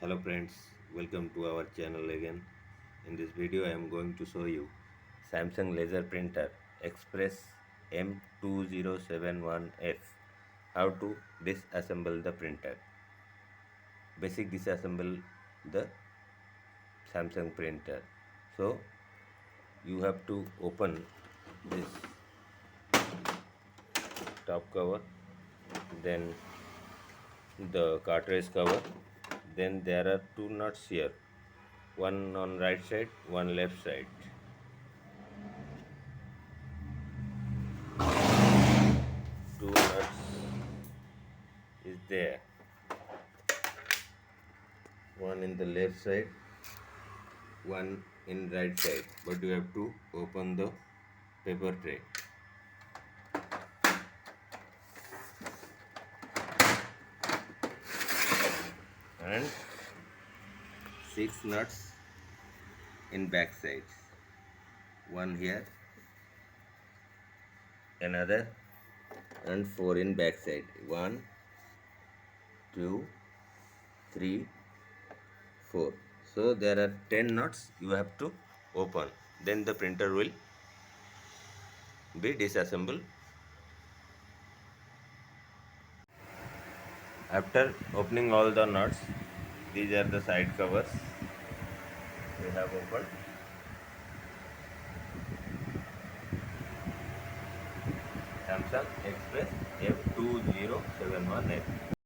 Hello friends, welcome to our channel again. In this video I am going to show you Samsung laser printer Express M2071F. How to disassemble the printer. Basic disassemble the Samsung printer. So you have to open this top cover, then the cartridge cover, then there are two nuts here, one on right side, one left side. Two nuts is there, one in the left side, one in right side, but you have to open the paper tray. And six nuts in back sides, one here, another, and four in back side. One, two, three, four. So there are 10 nuts you have to open. Then the printer will be disassembled. After opening all the nuts, these are the side covers we have opened. Samsung Express F2071F.